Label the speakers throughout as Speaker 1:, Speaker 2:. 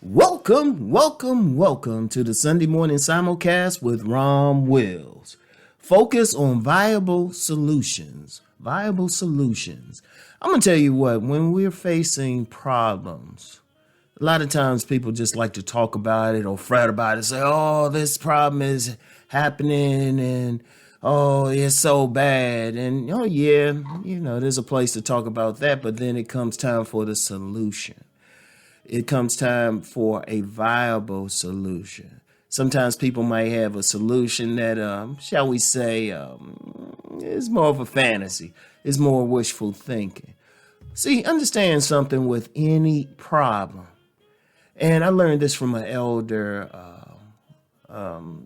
Speaker 1: Welcome to the Sunday morning simulcast with Rom Wills. Focus on viable solutions. Viable solutions. I'm going to tell you what, when we're facing problems, a lot of times people just like to talk about it or fret about it, say, oh, this problem is happening and oh, it's so bad. And oh, yeah, there's a place to talk about that, but then it comes time for the solution. It comes time for a viable solution. Sometimes people might have a solution that, shall we say, is more of a fantasy. It's more wishful thinking. See, understand something with any problem. And I learned this from an elder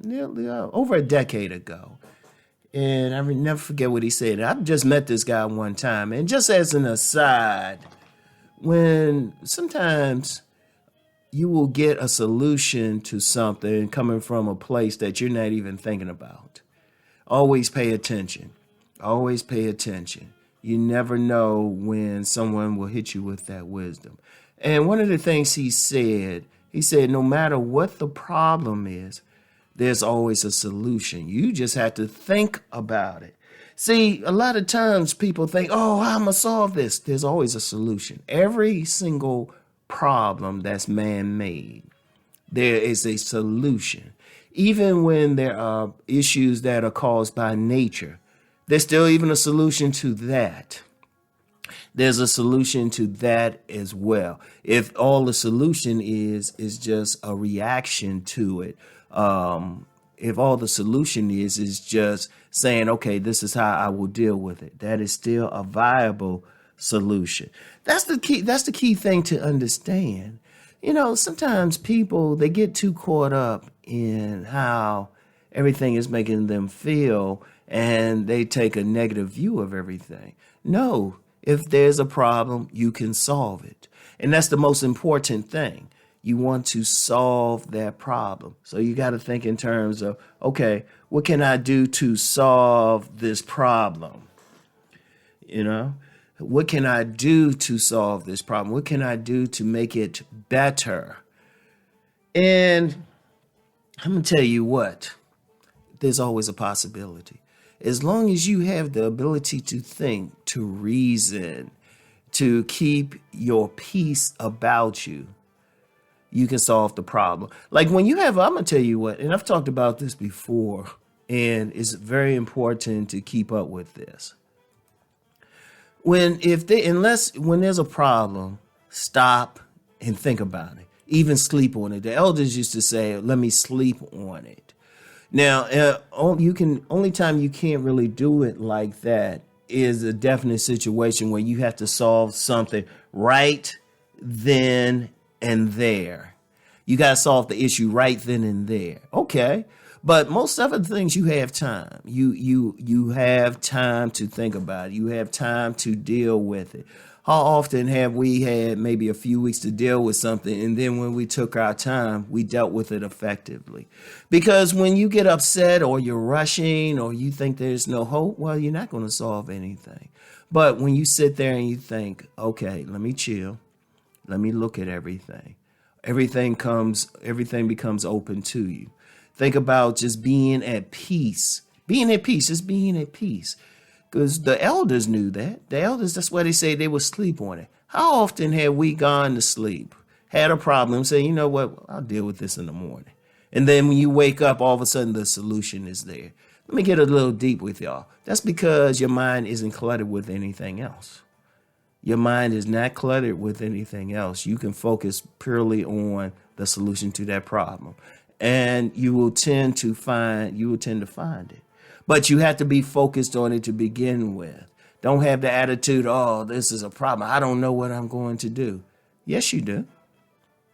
Speaker 1: nearly over a decade ago. And I will never forget what he said. I've just met this guy one time. And just as an aside, when sometimes you will get a solution to something coming from a place that you're not even thinking about. Always pay attention. Always pay attention. You never know when someone will hit you with that wisdom. And one of the things he said, no matter what the problem is, there's always a solution. You just have to think about it. See, a lot of times people think, oh, I'm going to solve this. There's always a solution. Every single problem that's man-made, there is a solution. Even when there are issues that are caused by nature, there's still even a solution to that. There's a solution to that as well. If all the solution is just a reaction to it, if all the solution is just saying, okay, this is how I will deal with it, that is still a viable solution. That's the key thing to understand. Sometimes people, they get too caught up in how everything is making them feel and they take a negative view of everything. No, if there's a problem, you can solve it. And that's the most important thing. You want to solve that problem. So you got to think in terms of, okay, what can I do to solve this problem? What can I do to solve this problem? What can I do to make it better? And I'm going to tell you what, there's always a possibility. As long as you have the ability to think, to reason, to keep your peace about you, you can solve the problem. Like when you have, I'm going to tell you what, and I've talked about this before, and it's very important to keep up with this. When there's a problem, stop and think about it. Even sleep on it. The elders used to say, let me sleep on it. Now, only time you can't really do it like that is a definite situation where you have to solve something right then and there. You got to solve the issue right then and there. Okay. But most other things, you have time. You have time to think about it. You have time to deal with it. How often have we had maybe a few weeks to deal with something, and then when we took our time, we dealt with it effectively? Because when you get upset or you're rushing or you think there's no hope, well, you're not going to solve anything. But when you sit there and you think, okay, let me chill. Let me look at everything. Everything becomes open to you. Think about just being at peace. Just being at peace. Because the elders knew that. The elders, that's why they say they would sleep on it. How often have we gone to sleep, had a problem, say, you know what, I'll deal with this in the morning. And then when you wake up, all of a sudden the solution is there. Let me get a little deep with y'all. That's because your mind isn't cluttered with anything else. Your mind is not cluttered with anything else. You can focus purely on the solution to that problem. And you will tend to find it. But you have to be focused on it to begin with. Don't have the attitude, oh, this is a problem. I don't know what I'm going to do. Yes, you do.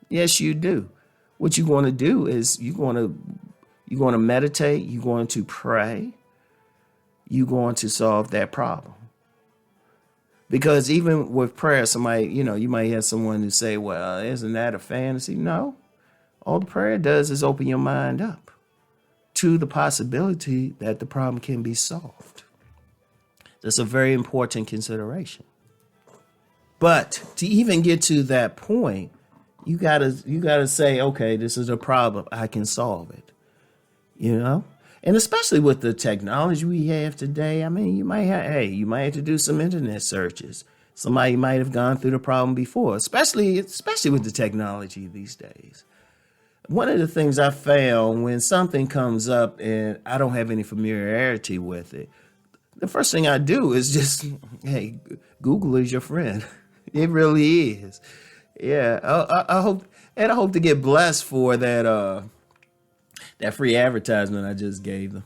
Speaker 1: Yes, you do. What you're going to do is you're going to meditate. You're going to pray. You're going to solve that problem. Because even with prayer, somebody, you might have someone who say, well, isn't that a fantasy? No. All the prayer does is open your mind up to the possibility that the problem can be solved. That's a very important consideration. But to even get to that point, You gotta say, okay, this is a problem. I can solve it. You know, and especially with the technology we have today. I mean, you might have to do some internet searches. Somebody might have gone through the problem before, especially with the technology these days. One of the things I found when something comes up and I don't have any familiarity with it, the first thing I do is just, hey, Google is your friend. It really is. Yeah, I hope, and I hope to get blessed for that free advertisement I just gave them.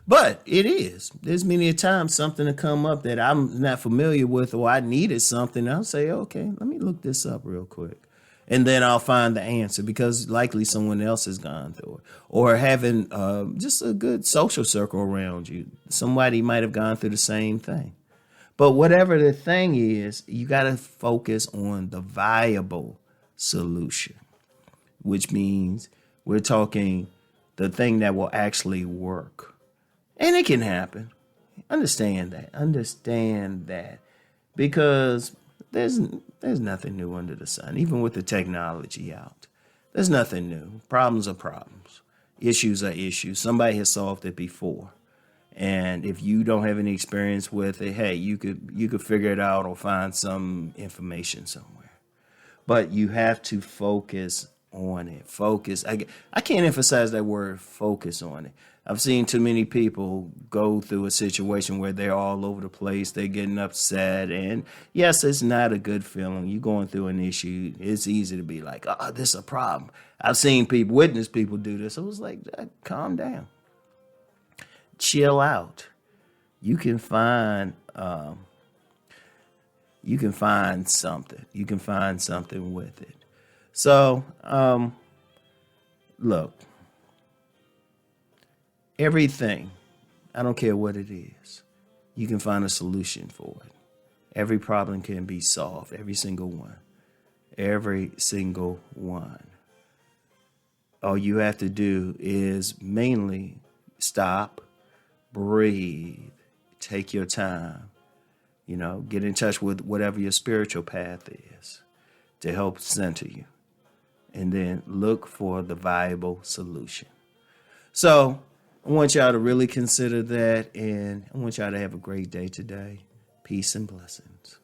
Speaker 1: But it is. There's many a time something to come up that I'm not familiar with, or I needed something. I'll say, okay, let me look this up real quick. And then I'll find the answer because likely someone else has gone through it. Or having just a good social circle around you. Somebody might have gone through the same thing. But whatever the thing is, you got to focus on the viable solution, which means we're talking the thing that will actually work. And it can happen. Understand that. Understand that. Because there's nothing new under the sun, even with the technology out. There's nothing new. Problems are problems. Issues are issues. Somebody has solved it before. And if you don't have any experience with it, hey, you could figure it out or find some information somewhere. But you have to focus on it. Focus. I can't emphasize that word, focus on it. I've seen too many people go through a situation where they're all over the place. They're getting upset. And yes, it's not a good feeling. You're going through an issue. It's easy to be like, oh, this is a problem. I've seen people, witness people do this. I was like, calm down. Chill out. You can find something. You can find something with it. So, look, everything, I don't care what it is, you can find a solution for it. Every problem can be solved, every single one. Every single one. All you have to do is mainly stop, breathe, take your time, get in touch with whatever your spiritual path is to help center you. And then look for the viable solution. So I want y'all to really consider that, and I want y'all to have a great day today. Peace and blessings.